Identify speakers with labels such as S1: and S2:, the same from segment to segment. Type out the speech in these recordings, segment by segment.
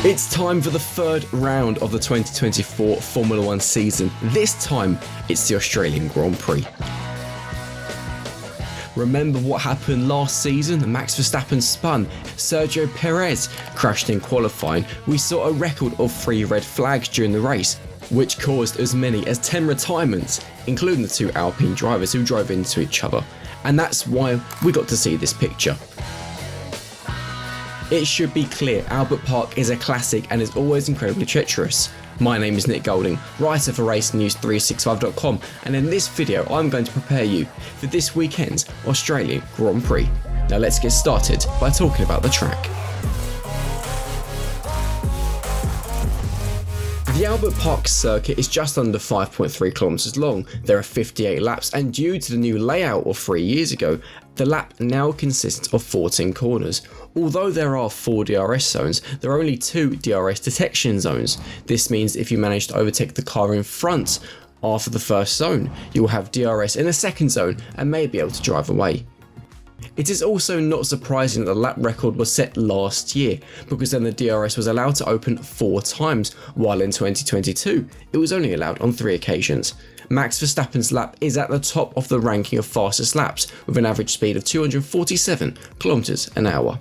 S1: It's time for the third round of the 2024 Formula 1 season. This time, it's the Australian Grand Prix. Remember what happened last season? Max Verstappen spun, Sergio Perez crashed in qualifying. We saw a record of 3 red flags during the race, which caused as many as 10 retirements, including the 2 Alpine drivers who drove into each other. And that's why we got to see this picture. It should be clear, Albert Park is a classic and is always incredibly treacherous. My name is Nick Golding, writer for RacingNews365.com, and in this video I'm going to prepare you for this weekend's Australian Grand Prix. Now let's get started by talking about the track. The Albert Park circuit is just under 5.3 kilometres long. There are 58 laps, and due to the new layout of 3 years ago, the lap now consists of 14 corners. Although there are 4 DRS zones, there are only 2 DRS detection zones. This means if you manage to overtake the car in front after the first zone, you will have DRS in the second zone and may be able to drive away. It is also not surprising that the lap record was set last year, because then the DRS was allowed to open 4 times, while in 2022 it was only allowed on 3 occasions. Max Verstappen's lap is at the top of the ranking of fastest laps, with an average speed of 247 km an hour.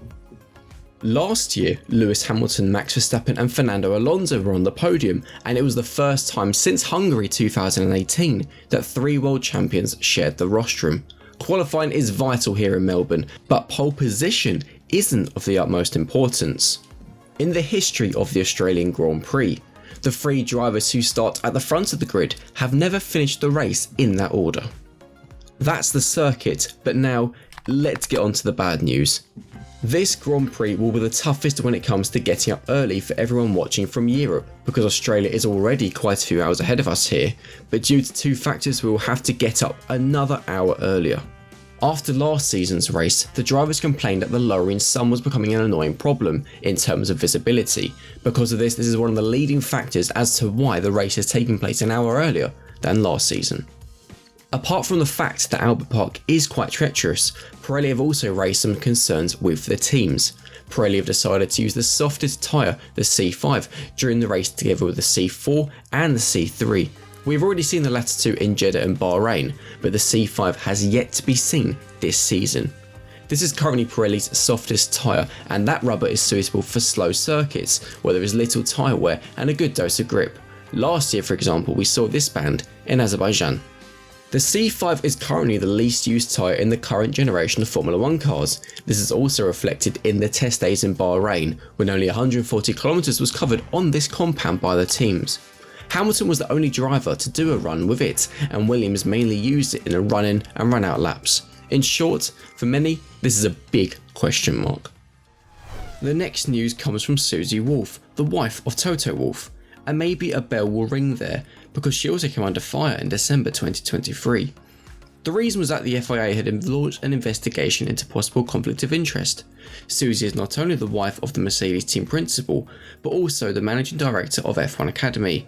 S1: Last year, Lewis Hamilton, Max Verstappen and Fernando Alonso were on the podium, and it was the first time since Hungary 2018 that 3 world champions shared the rostrum. Qualifying is vital here in Melbourne, but pole position isn't of the utmost importance. In the history of the Australian Grand Prix, the 3 drivers who start at the front of the grid have never finished the race in that order. That's the circuit, but now let's get on to the bad news. This Grand Prix will be the toughest when it comes to getting up early for everyone watching from Europe, because Australia is already quite a few hours ahead of us here, but due to 2 factors we will have to get up another hour earlier. After last season's race, the drivers complained that the lowering sun was becoming an annoying problem in terms of visibility. Because of this is one of the leading factors as to why the race is taking place an hour earlier than last season. Apart from the fact that Albert Park is quite treacherous, Pirelli have also raised some concerns with the teams. Pirelli have decided to use the softest tyre, the C5, during the race together with the C4 and the C3. We've already seen the latter 2 in Jeddah and Bahrain, but the C5 has yet to be seen this season. This is currently Pirelli's softest tyre, and that rubber is suitable for slow circuits where there is little tyre wear and a good dose of grip. Last year, for example, we saw this band in Azerbaijan. The C5 is currently the least used tyre in the current generation of Formula 1 cars. This is also reflected in the test days in Bahrain, when only 140 km was covered on this compound by the teams. Hamilton was the only driver to do a run with it, and Williams mainly used it in a run-in and run-out laps. In short, for many, this is a big question mark. The next news comes from Susie Wolff, the wife of Toto Wolff, and maybe a bell will ring there, because she also came under fire in December 2023. The reason was that the FIA had launched an investigation into possible conflict of interest. Susie is not only the wife of the Mercedes team principal, but also the managing director of F1 Academy.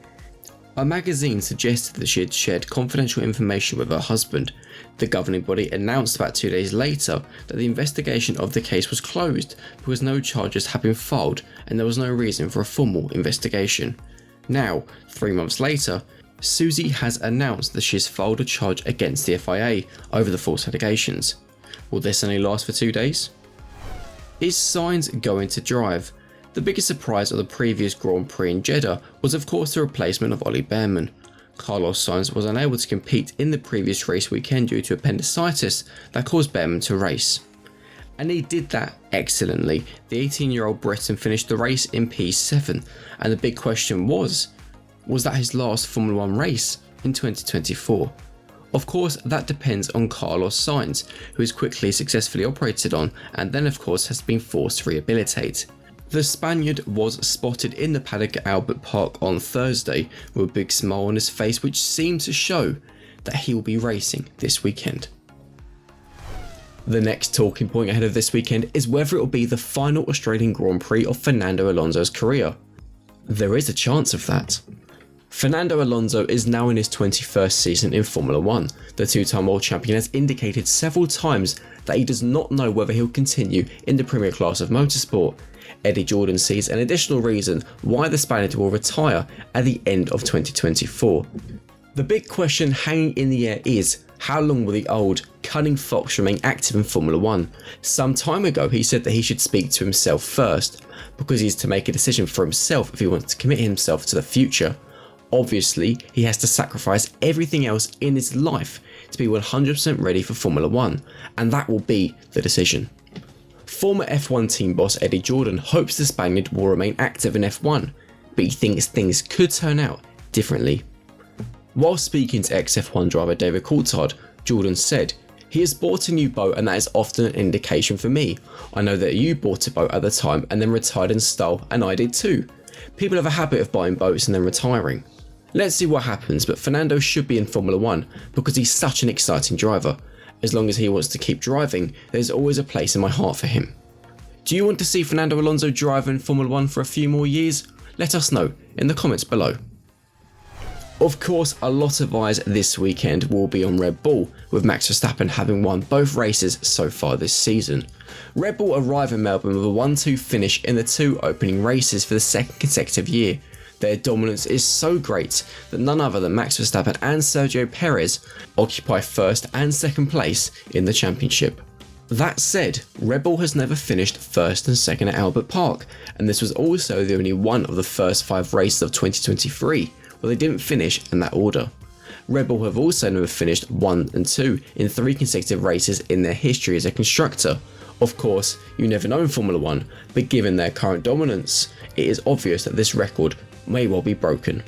S1: A magazine suggested that she had shared confidential information with her husband. The governing body announced about 2 days later that the investigation of the case was closed because no charges had been filed and there was no reason for a formal investigation. Now, 3 months later, Susie has announced that she has filed a charge against the FIA over the false allegations. Will this only last for 2 days? Is Sainz going to drive? The biggest surprise of the previous Grand Prix in Jeddah was of course the replacement of Bearman. Carlos Sainz was unable to compete in the previous race weekend due to appendicitis that caused Bearman to race. And he did that excellently. The 18-year-old Briton finished the race in P7, and the big question was that his last Formula 1 race in 2024? Of course, that depends on Carlos Sainz, who is quickly successfully operated on and then of course has been forced to rehabilitate. The Spaniard was spotted in the paddock at Albert Park on Thursday with a big smile on his face, which seemed to show that he will be racing this weekend. The next talking point ahead of this weekend is whether it will be the final Australian Grand Prix of Fernando Alonso's career. There is a chance of that. Fernando Alonso is now in his 21st season in Formula 1. The 2-time world champion has indicated several times that he does not know whether he'll continue in the premier class of motorsport. Eddie Jordan sees an additional reason why the Spaniard will retire at the end of 2024. The big question hanging in the air is, how long will the old, cunning fox remain active in Formula 1? Some time ago he said that he should speak to himself first, because he is to make a decision for himself if he wants to commit himself to the future. Obviously, he has to sacrifice everything else in his life to be 100% ready for Formula 1, and that will be the decision. Former F1 team boss Eddie Jordan hopes the Spaniard will remain active in F1, but he thinks things could turn out differently. While speaking to ex-F1 driver David Coulthard, Jordan said, "He has bought a new boat and that is often an indication for me. I know that you bought a boat at the time and then retired in style, and I did too. People have a habit of buying boats and then retiring. Let's see what happens, but Fernando should be in Formula 1 because he's such an exciting driver. As long as he wants to keep driving, there's always a place in my heart for him." Do you want to see Fernando Alonso drive in Formula 1 for a few more years? Let us know in the comments below. Of course, a lot of eyes this weekend will be on Red Bull, with Max Verstappen having won both races so far this season. Red Bull arrive in Melbourne with a 1-2 finish in the 2 opening races for the second consecutive year. Their dominance is so great that none other than Max Verstappen and Sergio Perez occupy first and second place in the championship. That said, Red Bull has never finished first and second at Albert Park, and this was also the only one of the first 5 races of 2023 where they didn't finish in that order. Red Bull have also never finished 1 and 2 in 3 consecutive races in their history as a constructor. Of course, you never know in Formula 1, but given their current dominance, it is obvious that this record may well be broken.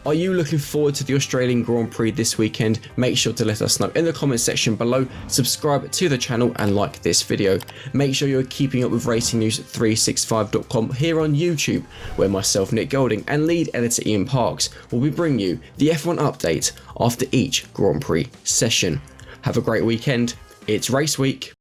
S1: Are you looking forward to the Australian Grand Prix this weekend? Make sure to let us know in the comment section below, subscribe to the channel and like this video. Make sure you're keeping up with RacingNews365.com here on YouTube, where myself, Nick Golding, and lead editor Ian Parks will be bringing you the F1 update after each Grand Prix session. Have a great weekend, it's race week.